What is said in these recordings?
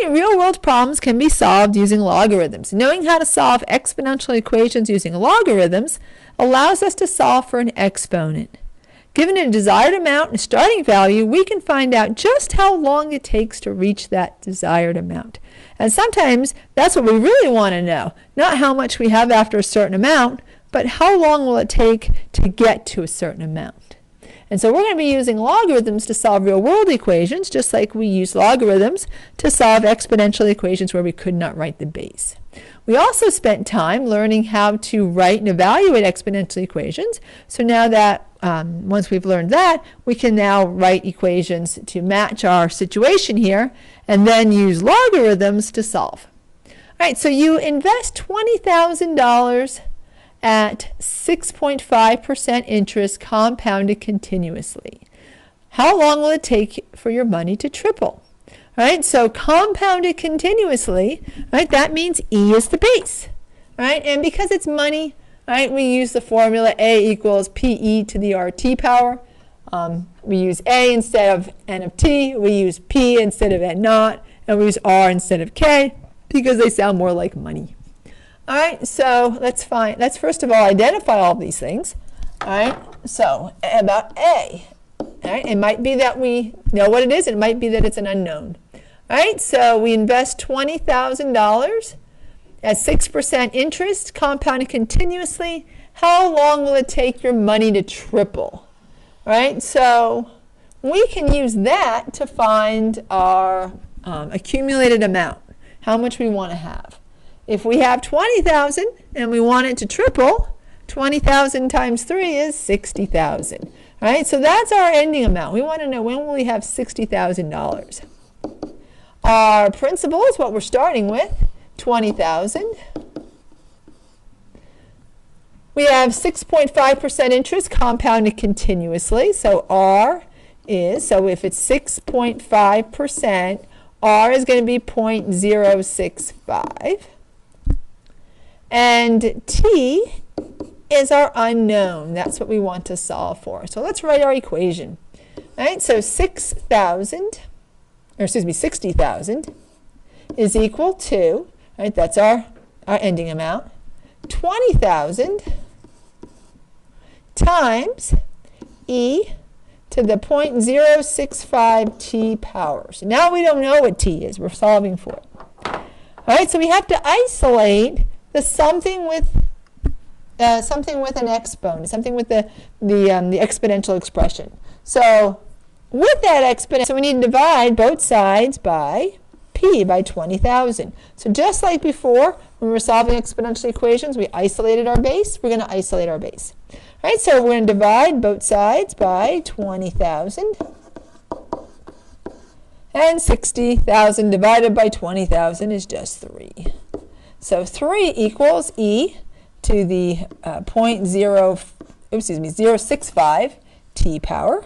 Many real-world problems can be solved using logarithms. Knowing how to solve exponential equations using logarithms allows us to solve for an exponent. Given a desired amount and starting value, we can find out just how long it takes to reach that desired amount. And sometimes that's what we really want to know, not how much we have after a certain amount, but how long will it take to get to a certain amount. And so we're going to be using logarithms to solve real-world equations, just like we use logarithms to solve exponential equations where we could not write the base. We also spent time learning how to write and evaluate exponential equations. So now that once we've learned that, we can now write equations to match our situation here and then use logarithms to solve. All right, so you invest $20,000 at 6.5% interest compounded continuously. How long will it take for your money to triple? All right, so compounded continuously, right, that means E is the base. Right, and because it's money, right, we use the formula A equals PE to the RT power. We use A instead of N of T. We use P instead of N naught. And we use R instead of K because they sound more like money. All right, so let's first of all identify all these things. All right, so about A. All right, it might be that we know what it is. It might be that it's an unknown. All right, so we invest $20,000 at 6% interest, compounded continuously. How long will it take your money to triple? All right, so we can use that to find our accumulated amount, how much we want to have. If we have 20,000 and we want it to triple, 20,000 times 3 is 60,000. Right? So that's our ending amount. We want to know when will we have $60,000. Our principal is what we're starting with, 20,000. We have 6.5% interest compounded continuously. So R is, so if it's 6.5%, R is going to be 0.065. And T is our unknown. That's what we want to solve for. So let's write our equation. All right, so 60,000 is equal to, right, that's our ending amount, 20,000 times E to the 0.065 T power. So now we don't know what T is. We're solving for it. All right, so we have to isolate the something with an exponent, something with the exponential expression. So with that exponent, so we need to divide both sides by P, by 20,000. So just like before, when we were solving exponential equations, we isolated our base. We're going to isolate our base. All right, so we're going to divide both sides by 20,000. And 60,000 divided by 20,000 is just 3. So 3 equals E to the 0.065 T power.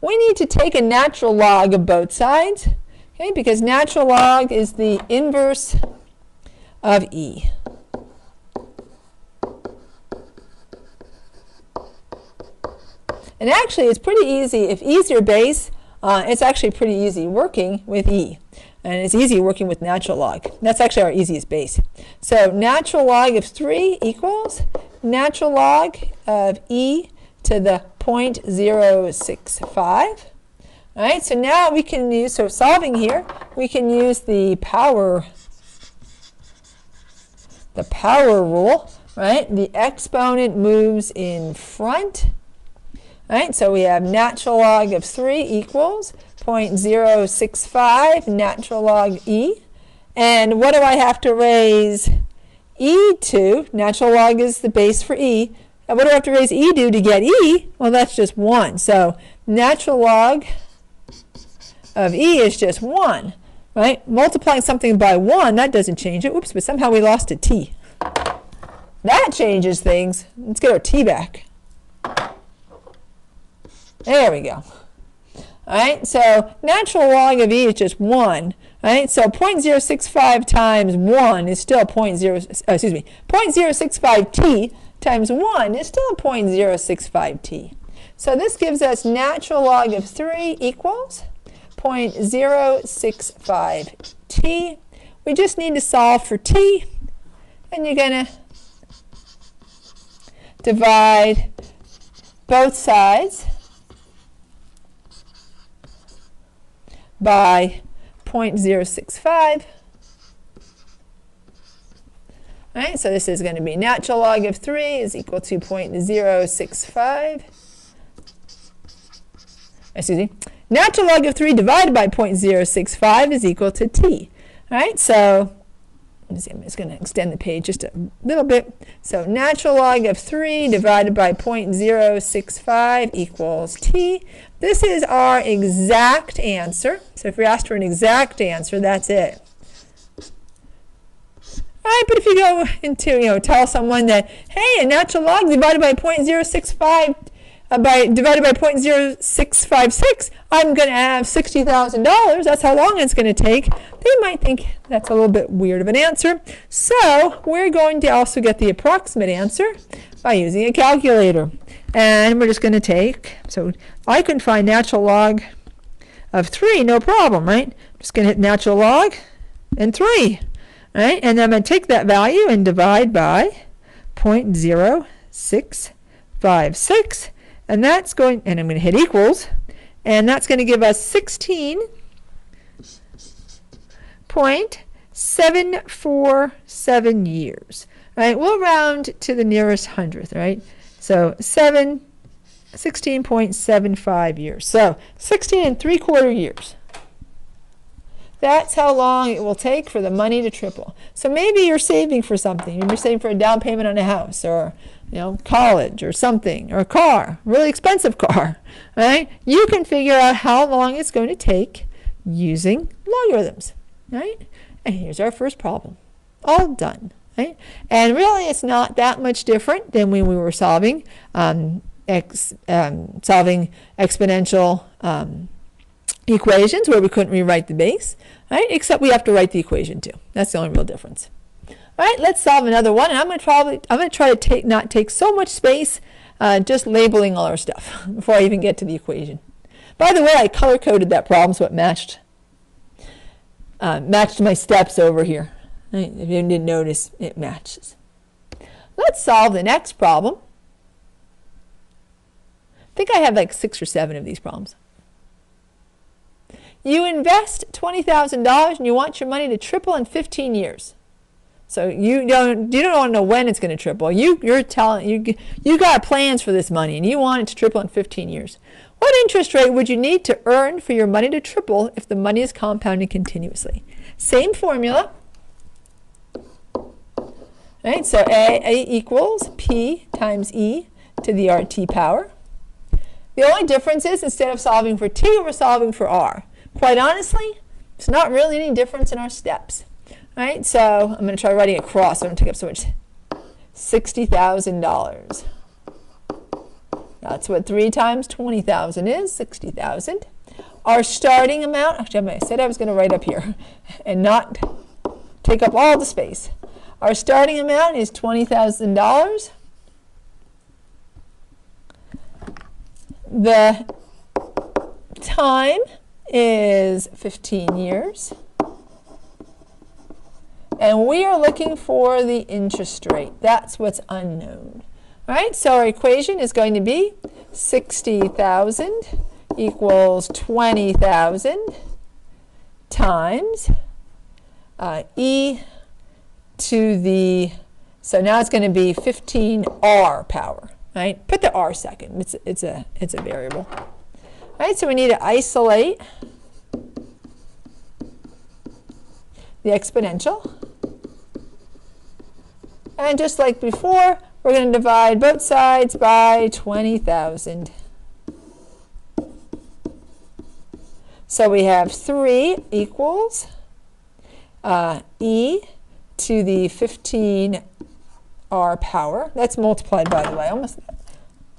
We need to take a natural log of both sides, okay, because natural log is the inverse of E. And actually, it's pretty easy. If E is your base, it's actually pretty easy working with E. And it's easy working with natural log. That's actually our easiest base. So natural log of 3 equals natural log of E to the 0.065. All right, so now we can use, so solving here, we can use the power rule, right? The exponent moves in front. All right, so we have natural log of 3 equals 0.065 natural log E. And what do I have to raise E to? Natural log is the base for E. And what do I have to raise E to get E? Well, that's just 1. So natural log of E is just 1. Right? Multiplying something by 1, that doesn't change it. Oops, but somehow we lost a T. That changes things. Let's get our T back. There we go. All right, so natural log of E is just 1. All Right? So 0.065 times 1 is still 0.065t times 1 is still 0.065t. So this gives us natural log of 3 equals 0.065t. We just need to solve for t, and you're going to divide both sides by 0.065. Right, so this is going to be natural log of 3 is equal to 0.065. Excuse me. Natural log of 3 divided by 0.065 is equal to t. All right, so let me see, I'm just going to extend the page just a little bit. So natural log of 3 divided by 0.065 equals t. This is our exact answer. So if you're asked for an exact answer, that's it. All right, but if you go into, tell someone that, hey, a natural log divided by 0.065 divided by 0.0656, I'm going to have $60,000. That's how long it's going to take. They might think that's a little bit weird of an answer. So we're going to also get the approximate answer by using a calculator. And we're just going to take, so I can find natural log of 3, no problem, right? I'm just going to hit natural log and 3, right? And then I'm going to take that value and divide by 0.0656. And that's going, and I'm going to hit equals, and that's going to give us 16.747 years. All right, we'll round to the nearest hundredth, right? So 16.75 years. So 16 3/4 years. That's how long it will take for the money to triple. So maybe you're saving for something. Maybe you're saving for a down payment on a house, or college, or something, or a car, really expensive car, right? You can figure out how long it's going to take using logarithms, right? And here's our first problem, all done, right? And really, it's not that much different than when we were solving exponential equations where we couldn't rewrite the base, right? Except we have to write the equation too. That's the only real difference. All right, let's solve another one, and I'm going to try to not take so much space just labeling all our stuff before I even get to the equation. By the way, I color coded that problem so it matched my steps over here. Right? If you didn't notice, it matches. Let's solve the next problem. I think I have like 6 or 7 of these problems. You invest $20,000 and you want your money to triple in 15 years. So you don't want to know when it's going to triple. You got plans for this money and you want it to triple in 15 years. What interest rate would you need to earn for your money to triple if the money is compounding continuously? Same formula. Right, so A equals P times E to the RT power. The only difference is instead of solving for T, we're solving for R. Quite honestly, it's not really any difference in our steps. Right, so I'm going to try writing it across so I don't take up so much. $60,000. That's what 3 times 20,000 is, 60,000. Our starting amount, actually I said I was going to write up here and not take up all the space. Our starting amount is $20,000. The time is 15 years. And we are looking for the interest rate. That's what's unknown. All right, so our equation is going to be 60,000 equals 20,000 times e to the, so now it's going to be 15r power, right? Put the r second. It's a variable. All right, so we need to isolate the exponential. And just like before, we're going to divide both sides by 20,000. So we have 3 equals e to the 15r power. That's multiplied, by the way.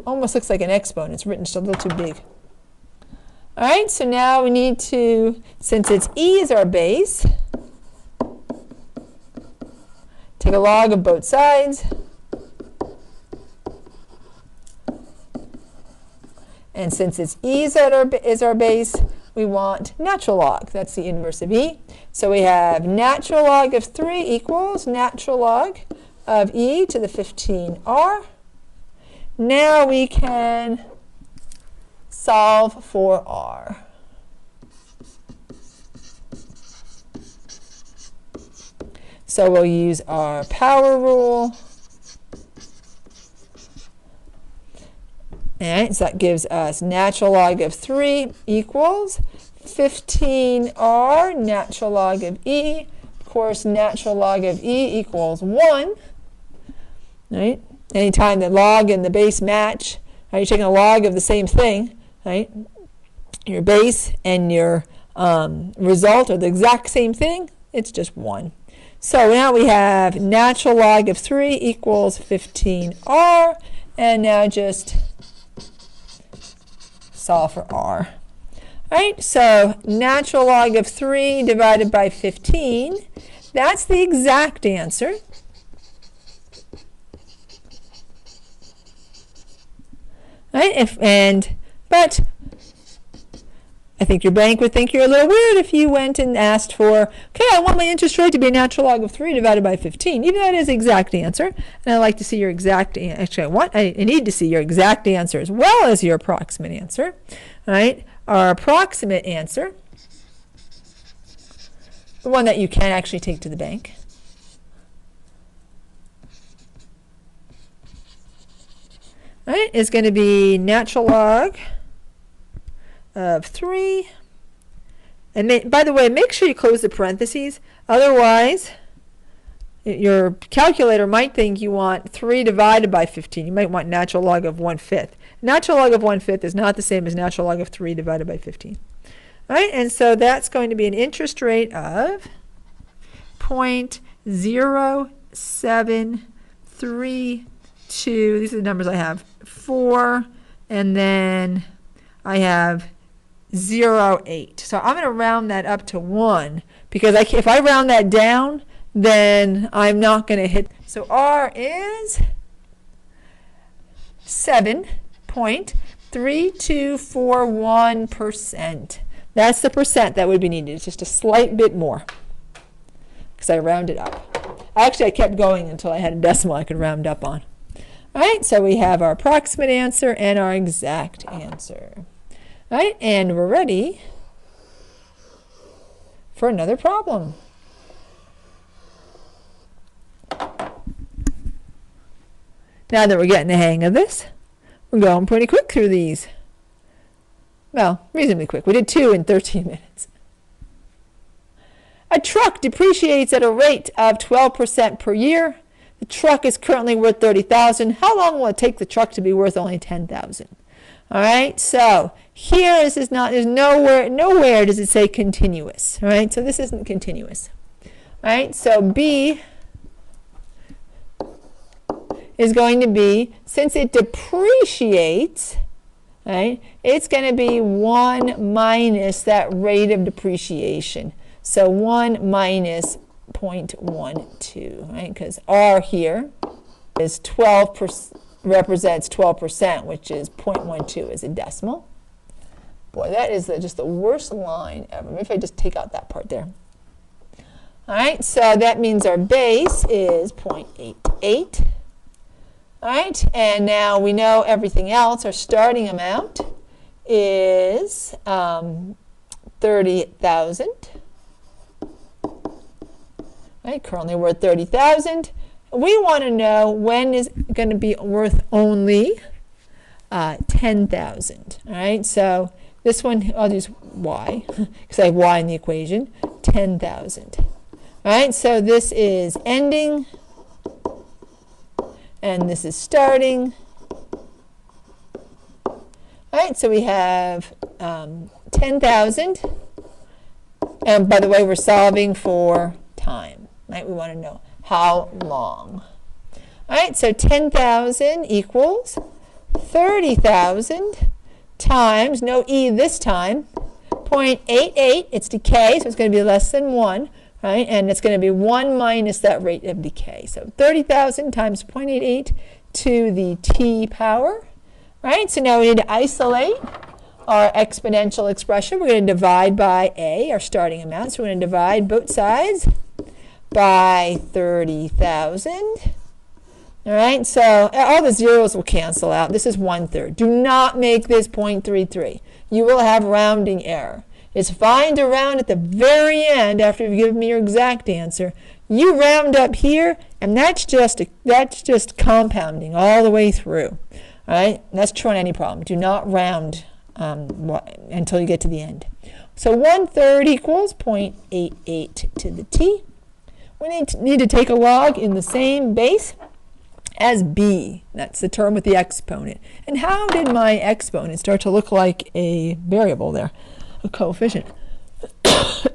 Almost looks like an exponent. It's written just a little too big. All right, so now we need to, since it's e is our base, take a log of both sides. And since it's e is our base, we want natural log. That's the inverse of e. So we have natural log of 3 equals natural log of e to the 15r. Now we can solve for r. So we'll use our power rule. All right, so that gives us natural log of 3 equals 15r natural log of e. Of course, natural log of e equals 1. Right? Anytime the log and the base match, right, you're taking a log of the same thing, right? Your base and your result are the exact same thing. It's just 1. So now we have natural log of 3 equals 15r, and now just solve for r. All right, so natural log of 3 divided by 15, that's the exact answer. Right, but I think your bank would think you're a little weird if you went and asked for, okay, I want my interest rate to be a natural log of 3 divided by 15. Even though that is the exact answer, and I'd like to see your exact answer. Actually, I need to see your exact answer as well as your approximate answer. All right, our approximate answer, the one that you can actually take to the bank, right, is going to be natural log of 3. And by the way, make sure you close the parentheses. Otherwise, your calculator might think you want 3 divided by 15. You might want natural log of 1/5. Natural log of 1/5 is not the same as natural log of 3 divided by 15. All right, and so that's going to be an interest rate of 0.0732. These are the numbers I have. 4, and then I have 0.8. So I'm going to round that up to 1 because if I round that down, then I'm not going to hit. So R is 7.3241%. That's the percent that would be needed. It's just a slight bit more because I rounded up. Actually, I kept going until I had a decimal I could round up on. All right, so we have our approximate answer and our exact answer. All right, and we're ready for another problem. Now that we're getting the hang of this, we're going pretty quick through these. Well, reasonably quick. We did 2 in 13 minutes. A truck depreciates at a rate of 12% per year. The truck is currently worth $30,000. How long will it take the truck to be worth only $10,000? All right, so here this is not, there's nowhere does it say continuous. All right, so this isn't continuous. All right, so B is going to be, since it depreciates, right, it's going to be 1 minus that rate of depreciation. So 1 minus 0.12, right, because R here is 12%, represents 12%, which is 0.12 is a decimal. Boy, that is just the worst line ever. Maybe if I just take out that part there. All right, so that means our base is 0.88. All right, and now we know everything else. Our starting amount is 30,000. Right, currently worth 30,000. We want to know when is going to be worth only 10,000. All right, so this one I'll use y because I have y in the equation. 10,000. All right, so this is ending, and this is starting. All right, so we have 10,000, and by the way, we're solving for time. Right, we want to know how long. All right, so 10,000 equals 30,000 times, no e this time, 0.88, it's decay, so it's going to be less than 1, right? And it's going to be 1 minus that rate of decay. So 30,000 times 0.88 to the t power, right? So now we need to isolate our exponential expression. We're going to divide by a, our starting amount. So we're going to divide both sides by 30,000. All right, so all the zeros will cancel out. This is 1/3. Do not make this 0.33. You will have rounding error. It's fine to round at the very end after you've given me your exact answer. You round up here, and that's just compounding all the way through. All right, and that's true on any problem. Do not round until you get to the end. So 1/3 equals 0.88 to the t. We need to take a log in the same base as b. That's the term with the exponent. And how did my exponent start to look like a variable there, a coefficient? This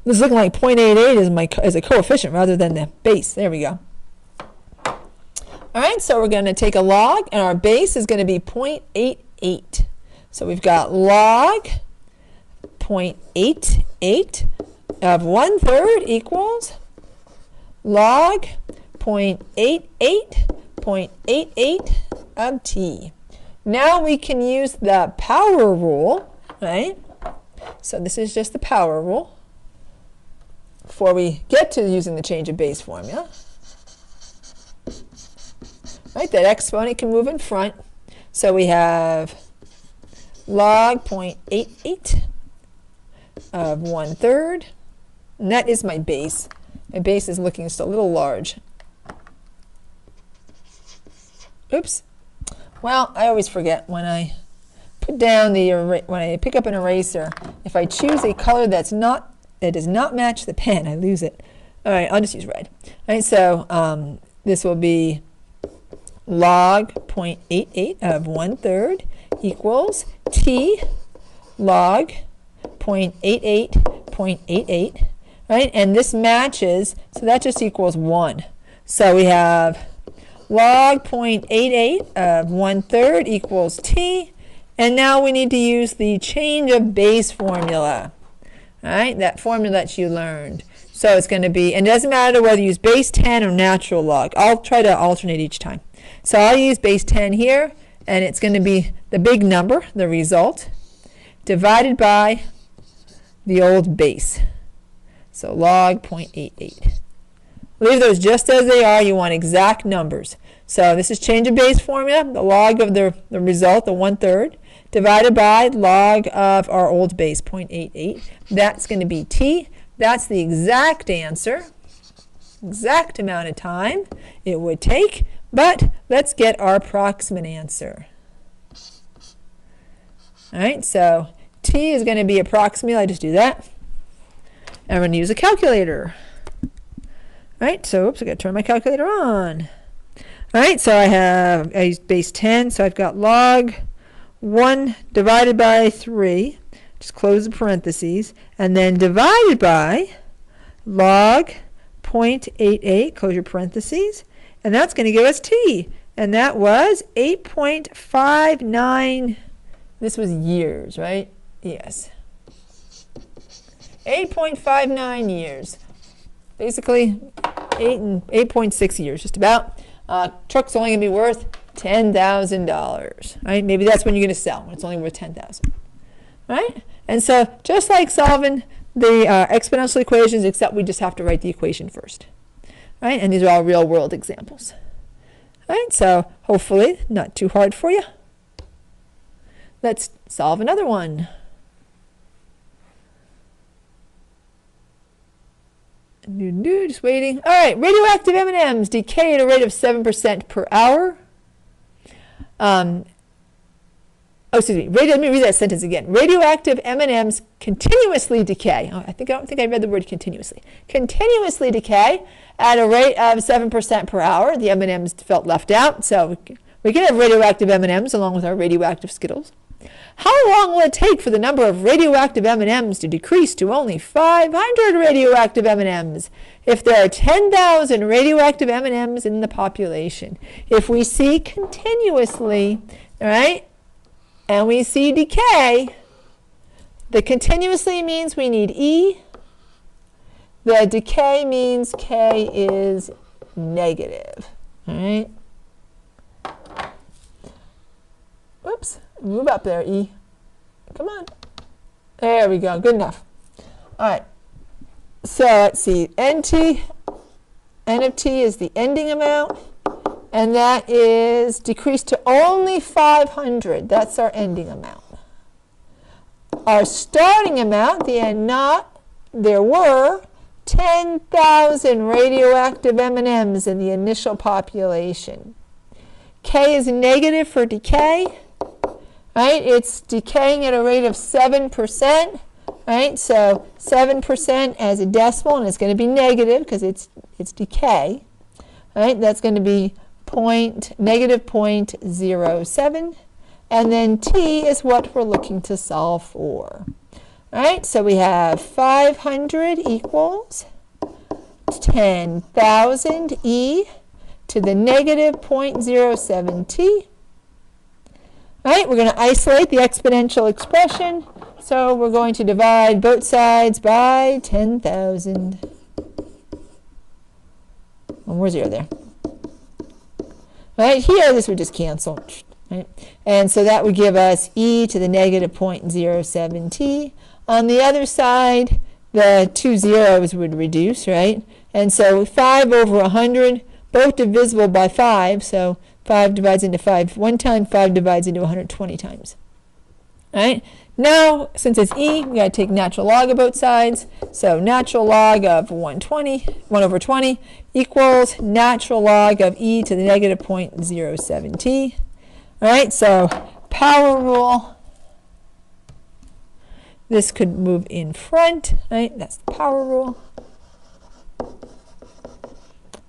is looking like 0.88 as a coefficient rather than the base. There we go. All right, so we're going to take a log, and our base is going to be 0.88. So we've got log 0.88 of 1/3 equals log 0.88 of t. Now we can use the power rule, right? So this is just the power rule before we get to using the change of base formula. Right, that exponent can move in front. So we have log 0.88 of 1/3, and that is my base. My base is looking just a little large. Oops. Well, I always forget when I put down when I pick up an eraser, if I choose a color that does not match the pen, I lose it. All right, I'll just use red. All right, so this will be log 0.88 of 1/3 equals t log 0.88, right? And this matches, so that just equals 1. So we have log 0.88 of 1/3 equals t, and now we need to use the change of base formula, all right? That formula that you learned. So it's going to be, and it doesn't matter whether you use base 10 or natural log. I'll try to alternate each time. So I'll use base 10 here, and it's going to be the big number, the result, divided by the old base. So log 0.88. Leave those just as they are. You want exact numbers. So this is change of base formula, the log of the result, the 1/3, divided by log of our old base, 0.88. That's going to be t. That's the exact answer, exact amount of time it would take. But let's get our approximate answer. All right, so t is going to be approximately, I just do that. I'm going to use a calculator. All right, so oops, I got to turn my calculator on. All right, so I used base 10, so I've got log 1 divided by 3, just close the parentheses, and then divided by log 0.88, close your parentheses, and that's going to give us t, and that was 8.59, this was years, right? Yes. 8.59 years. Basically, 8.6 years, just about. Truck's only going to be worth $10,000, right? Maybe that's when you're going to sell, when it's only worth $10,000, right? And so just like solving the exponential equations, except we just have to write the equation first, right? And these are all real-world examples, right? So hopefully not too hard for you. Let's solve another one. Just waiting. All right, radioactive M&Ms decay at a rate of 7% per hour. Let me read that sentence again. Radioactive M&Ms continuously decay. I don't think I read the word continuously. Continuously decay at a rate of 7% per hour. The M&Ms felt left out, so we can have radioactive M&Ms along with our radioactive Skittles. How long will it take for the number of radioactive M&Ms to decrease to only 500 radioactive M&Ms if there are 10,000 radioactive M&Ms in the population? If we see continuously, all right, and we see decay, the continuously means we need E. The decay means K is negative. All right. Whoops. Move up there, E. Come on. There we go. Good enough. All right. So let's see. N of T is the ending amount, and that is decreased to only 500. That's our ending amount. Our starting amount, the N naught, there were 10,000 radioactive M&Ms in the initial population. K is negative for decay, right? It's decaying at a rate of 7%, right? So 7% as a decimal, and it's going to be negative because it's decay, right? That's going to be negative 0.07, and then T is what we're looking to solve for. All right, so we have 500 equals 10,000 E to the negative 0.07 T. All right, we're going to isolate the exponential expression. So we're going to divide both sides by 10,000. One more zero there. Right here, this would just cancel. Right? And so that would give us E to the negative 0.07 T. On the other side, the two zeros would reduce, right? And so 5 over 100, both divisible by 5. So 5 divides into 5 one time, 5 divides into 120 times. All right? Now, since it's E, we got to take natural log of both sides. So natural log of 1 over 20 equals natural log of E to the negative 0.07 T. All right, so power rule. This could move in front, right? That's the power rule.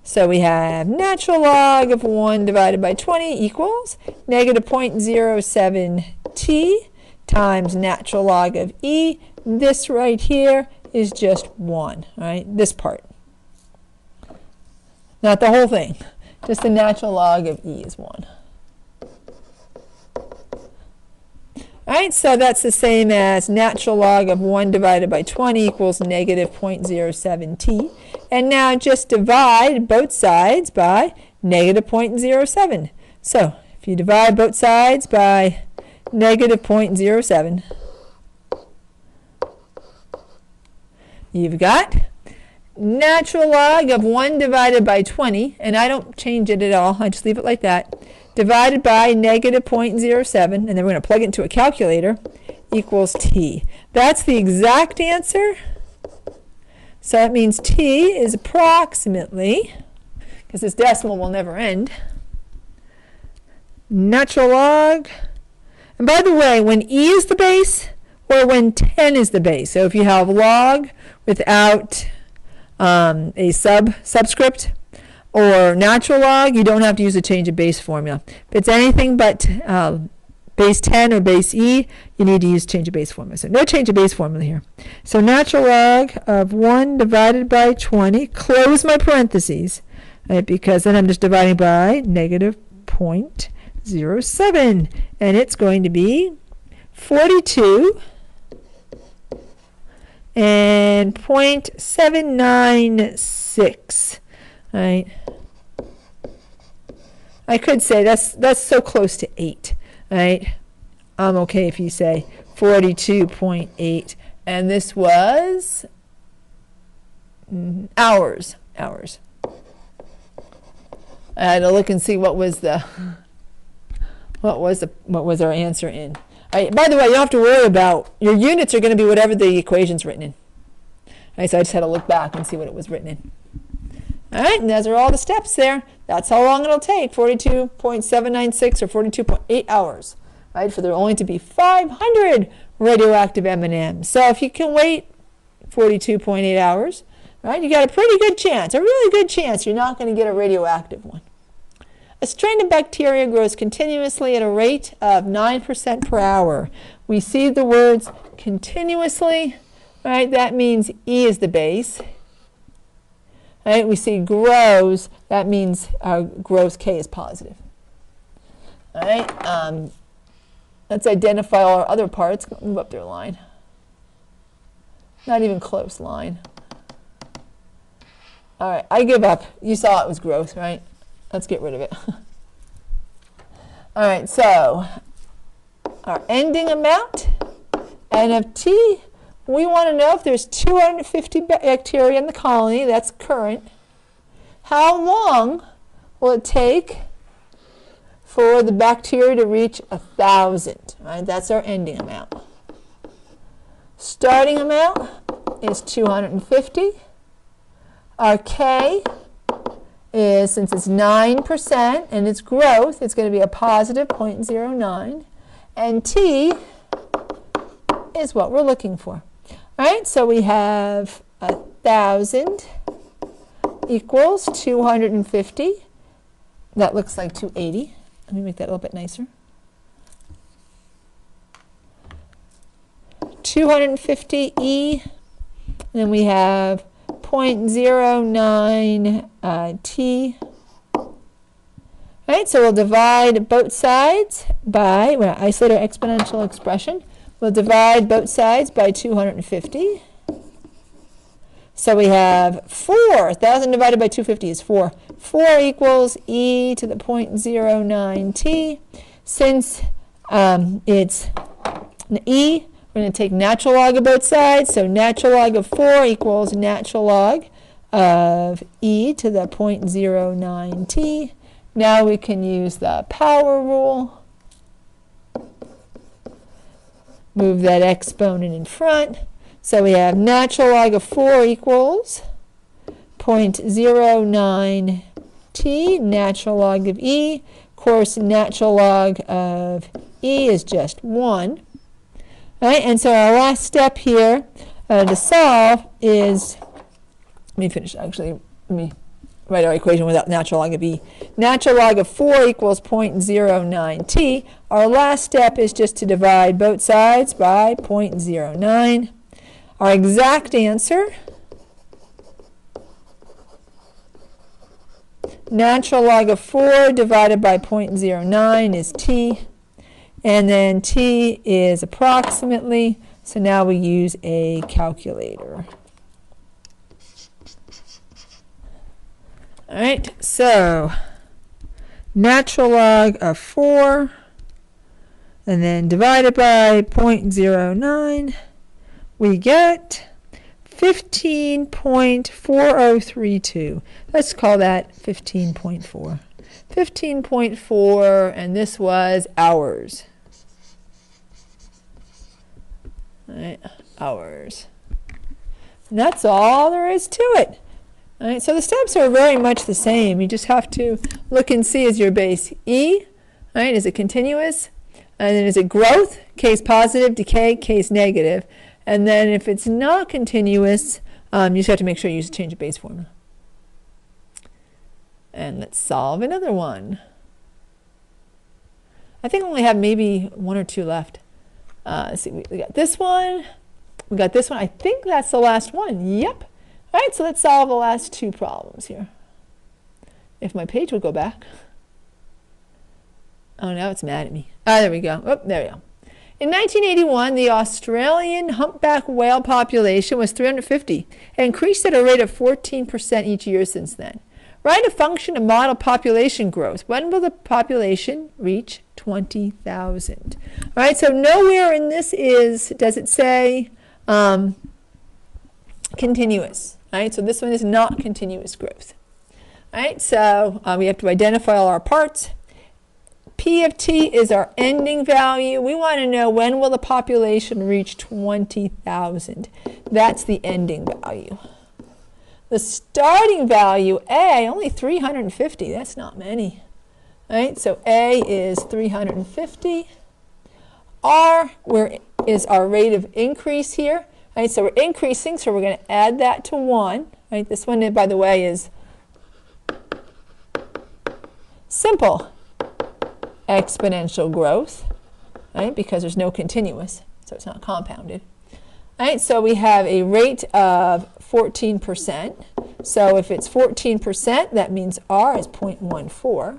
So we have natural log of 1 divided by 20 equals negative 0.07 T times natural log of E. This right here is just 1, right? This part. Not the whole thing. Just the natural log of E is 1. All right, so that's the same as natural log of 1 divided by 20 equals negative 0.07 T. And now just divide both sides by negative 0.07. So if you divide both sides by negative 0.07, you've got natural log of 1 divided by 20, and I don't change it at all, I just leave it like that, divided by negative 0.07, and then we're going to plug it into a calculator, equals T. That's the exact answer. So that means T is approximately, because this decimal will never end, natural log. And by the way, when E is the base or when 10 is the base, so if you have log without a subscript or natural log, you don't have to use a change of base formula. If it's anything but base 10 or base E, you need to use change of base formula. So no change of base formula here. So natural log of 1 divided by 20, close my parentheses, right, because then I'm just dividing by negative 0.07, and it's going to be 42 and 0.796. Right? I could say that's so close to 8. Right? I'm okay if you say 42.8, and this was hours. I had to look and see what was our answer in. By the way, you don't have to worry about your units are going to be whatever the equation's written in. So I just had to look back and see what it was written in. All right, and those are all the steps there. That's how long it'll take, 42.796 or 42.8 hours, right, for there only to be 500 radioactive M&Ms. So if you can wait 42.8 hours, right, you got a pretty good chance, a really good chance you're not going to get a radioactive one. A strain of bacteria grows continuously at a rate of 9% per hour. We see the words continuously, right? That means E is the base. Right? We see grows, that means grows K is positive. All right? Let's identify all our other parts. Move up their line. Not even close line. All right, I give up. You saw it was gross, right? Let's get rid of it. All right, so our ending amount, N of T, we want to know if there's 250 bacteria in the colony, that's current. How long will it take for the bacteria to reach 1,000? Right, that's our ending amount. Starting amount is 250. Our K is, since it's 9% and it's growth, it's going to be a positive 0.09. And T is what we're looking for. All right, so we have 1,000 equals 250. That looks like 280. Let me make that a little bit nicer. 250 E, and then we have 0.09 T. All right, so we'll divide both sides by, we're going to isolate our exponential expression. We'll divide both sides by 250. So we have 4. 1,000 divided by 250 is 4. 4 equals e to the 0.09 t. Since it's an e, we're going to take natural log of both sides. So natural log of 4 equals natural log of e to the 0.09 t. Now we can use the power rule. Move that exponent in front. So we have natural log of 4 equals 0.09 t, natural log of e. Of course, natural log of e is just 1. Right? And so our last step here to solve is, let me finish, actually, let me write our equation without natural log of e. Natural log of 4 equals 0.09 t. Our last step is just to divide both sides by 0.09. Our exact answer, natural log of 4 divided by 0.09 is t. And then t is approximately, so now we use a calculator. All right, so natural log of 4, and then divided by 0.09, we get 15.4032. Let's call that 15.4. 15.4, and this was hours. All right, hours. And that's all there is to it. All right, so the steps are very much the same. You just have to look and see, is your base E, right? Is it continuous? And then is it growth? K is positive, decay, K is negative. And then if it's not continuous, you just have to make sure you change the base formula. And let's solve another one. I think I only have maybe 1 or 2 left. Let's see, we got this one. We got this one. I think that's the last one. Yep. All right, so let's solve the last 2 problems here. If my page would go back. Oh, now it's mad at me. Ah, there we go. Oh, there we go. In 1981, the Australian humpback whale population was 350 and increased at a rate of 14% each year since then. Write a function of model population growth. When will the population reach 20,000? All right, so nowhere in this does it say continuous. All right, so this one is not continuous growth. All right, so we have to identify all our parts. P of t is our ending value. We want to know, when will the population reach 20,000? That's the ending value. The starting value, A, only 350. That's not many. All right, so A is 350. R is our rate of increase here. All right, so we're increasing, so we're going to add that to 1. All right, this one, by the way, is simple exponential growth, right? Because there's no continuous, so it's not compounded. All right, so we have a rate of 14%. So if it's 14%, that means R is 0.14.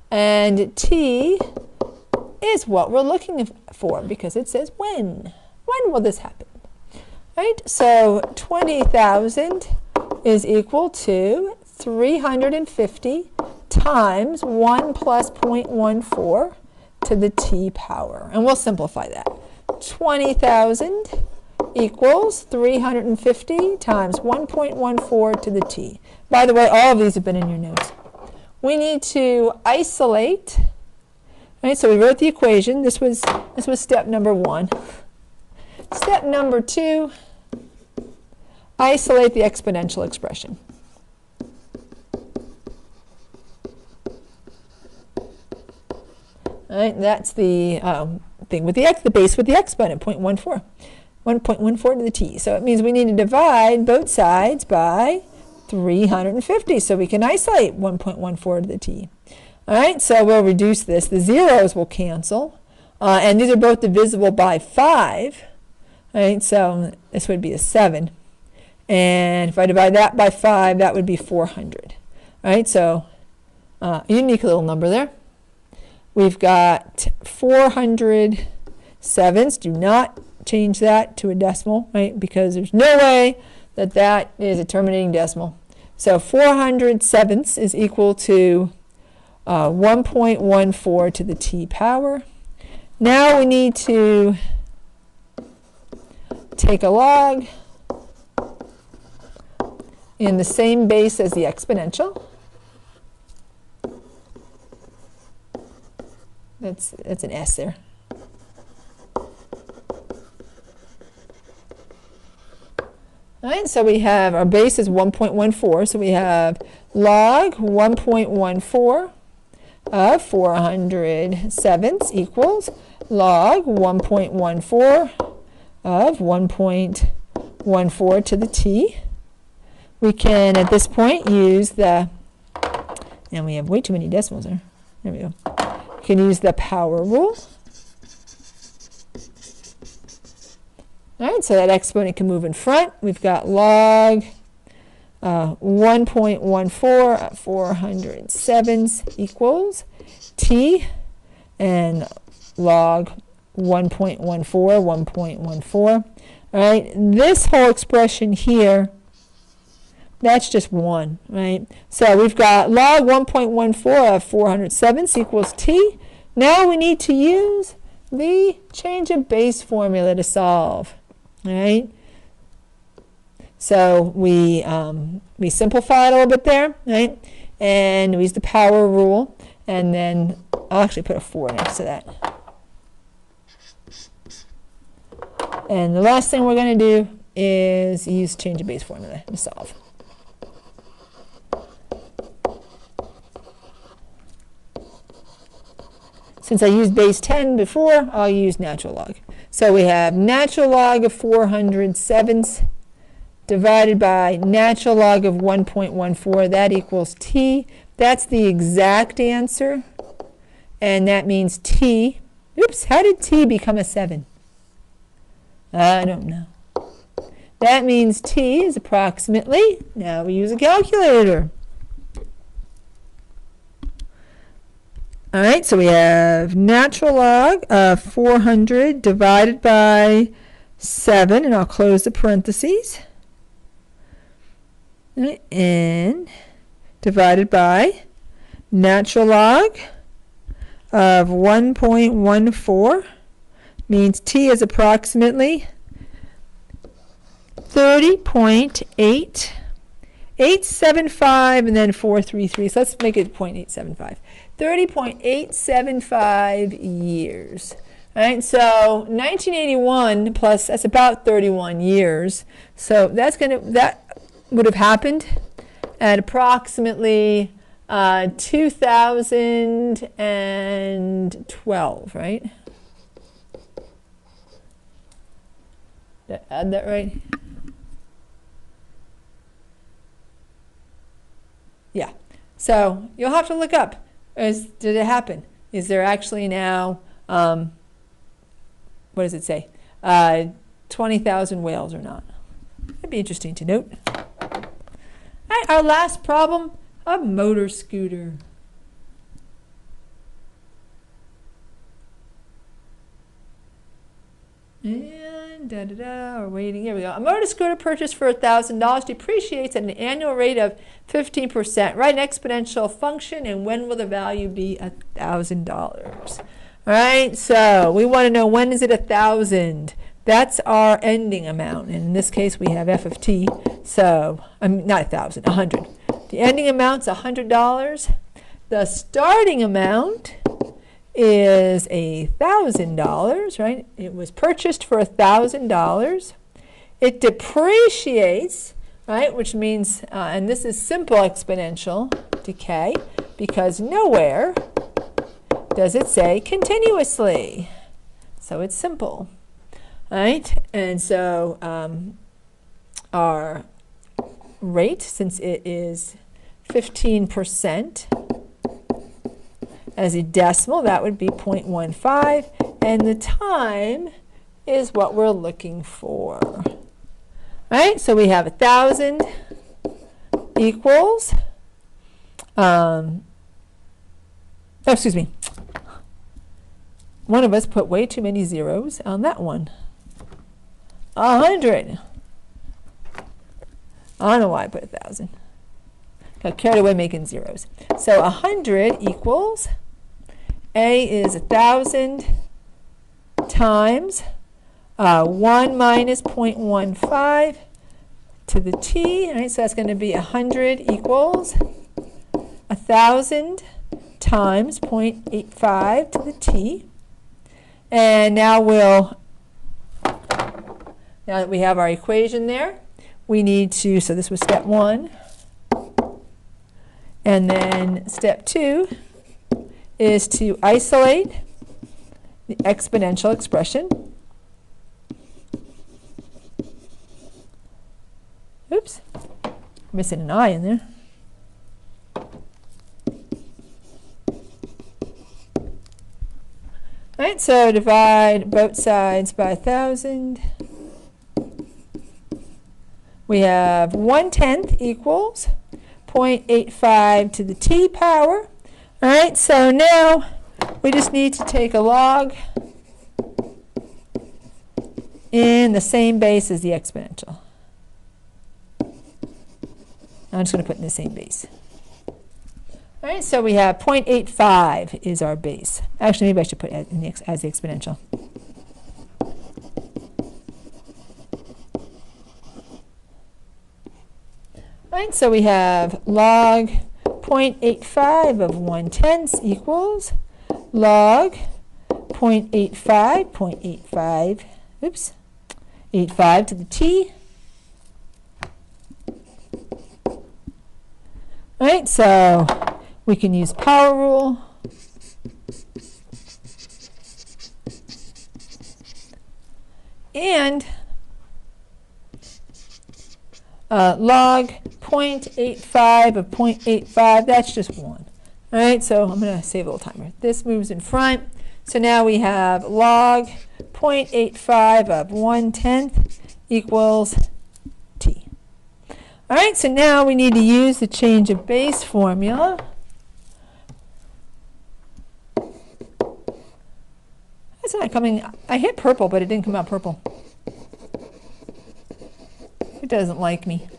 And T is what we're looking for because it says when. When will this happen? Right? So 20,000 is equal to 350 times 1 plus 0.14 to the t power. And we'll simplify that. 20,000 equals 350 times 1.14 to the t. By the way, all of these have been in your notes. We need to isolate. Right, so we wrote the equation. This was step number 1. Step number 2, isolate the exponential expression. All right, that's the thing with the base with the exponent, 0.14. 1.14 to the t. So it means we need to divide both sides by 350 so we can isolate 1.14 to the t. All right, so we'll reduce this. The zeros will cancel. And these are both divisible by 5. All right, so this would be a 7. And if I divide that by 5, that would be 400. All right, so a unique little number there. We've got 400 sevens. Do not change that to a decimal, right? Because there's no way that that is a terminating decimal. So 400 sevenths is equal to 1.14 to the t power. Now we need to take a log in the same base as the exponential. That's an S there. All right, so we have our base is 1.14, so we have log 1.14 of 400 sevenths equals log 1.14 of 1.14 to the t. We can, at this point, use the, and we have way too many decimals there. There we go. We can use the power rule. All right, so that exponent can move in front. We've got log 1.14 at 400 sevenths equals t, and log 1.14, 1.14. All right, this whole expression here, that's just 1, right? So we've got log 1.14 of 400 sevenths equals t. Now we need to use the change of base formula to solve. All right, so we simplify it a little bit there, right? And we use the power rule, and then I'll actually put a 4 next to that. And the last thing we're going to do is use change of base formula to solve. Since I used base 10 before, I'll use natural log. So we have natural log of 400 sevenths divided by natural log of 1.14. That equals t. That's the exact answer. And that means t. Oops, how did t become a 7? I don't know. That means t is approximately, now we use a calculator. All right, so we have natural log of 400 divided by 7, and I'll close the parentheses, and divided by natural log of 1.14 means t is approximately 30.875 and then 433. So let's make it 0.875. 30.875 years. All right, so 1981 plus, that's about 31 years. So that would have happened at approximately 2012, right? Did I add that right? Yeah. So you'll have to look up. Did it happen? Is there actually now, what does it say? 20,000 whales or not? That'd be interesting to note. All right, our last problem, a motor scooter. And we're waiting. Here we go. A motor scooter purchased for $1,000 depreciates at an annual rate of 15%. Write an exponential function, and when will the value be $1,000? All right, so we want to know, when is it 1,000? That's our ending amount. And in this case, we have f of t. So, not 1,000, 100. The ending amount's $100. The starting amount is $1,000, right? It was purchased for $1,000. It depreciates, right? Which means, and this is simple exponential decay, because nowhere does it say continuously. So it's simple, right? And so our rate, since it is 15%, as a decimal, that would be 0.15, and the time is what we're looking for. Right? So we have 1,000 equals, excuse me, one of us put way too many zeros on that one. 100. I don't know why I put 1,000. Got carried away making zeros. So 100 equals, A is 1,000 times 1 minus 0.15 to the t. Right? So that's going to be 100 equals 1,000 times 0.85 to the t. And now now that we have our equation there, we need to, so this was step 1. And then step 2 is to isolate the exponential expression. Oops, missing an I in there. All right, so divide both sides by 1,000. We have 1/10 equals 0.85 to the t power. All right, so now we just need to take a log in the same base as the exponential. I'm just going to put in the same base. All right, so we have 0.85 is our base. Actually, maybe I should put it as the exponential. All right, so we have log 0.85 of 1/10 equals log 0.85, oops, 85 to the t. All right, so we can use power rule. And log 0.85 of 0.85, that's just 1. All right, so I'm going to save a little timer. This moves in front. So now we have log 0.85 of 1/10 equals t. All right, so now we need to use the change of base formula. That's not coming. I hit purple, but it didn't come out purple. It doesn't like me.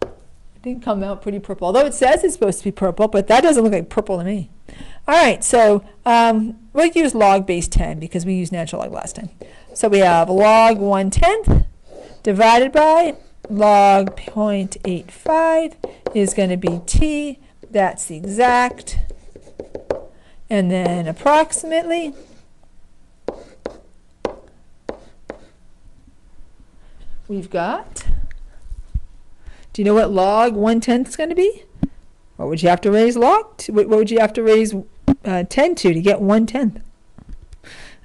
It didn't come out pretty purple, although it says it's supposed to be purple, but that doesn't look like purple to me. All right, so we'll use log base 10 because we used natural log last time. So we have log 1/10 divided by log 0.85 is going to be t. That's the exact. And then approximately. We've got, do you know what log 1/10 is going to be? What would you have to raise log to? What would you have to raise 10 to get 1/10?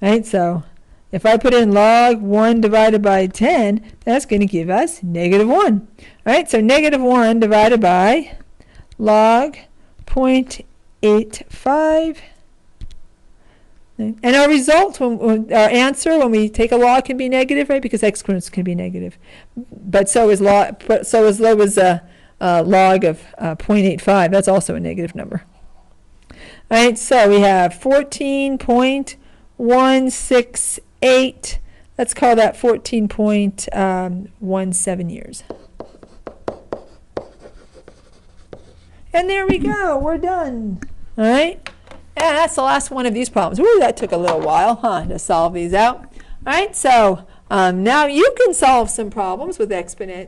Right, so if I put in log 1 divided by 10, that's going to give us -1. All right, so -1 divided by log 0.85. And our result, our answer, when we take a log, can be negative, right? Because exponents can be negative. But so is log. So as low as a log of 0.85. That's also a negative number. All right. So we have 14.168 Let's call that 14.17 years. And there we go. We're done. All right. And that's the last one of these problems. Ooh, that took a little while, to solve these out. All right. So now you can solve some problems with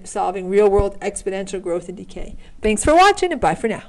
solving real-world exponential growth and decay. Thanks for watching, and bye for now.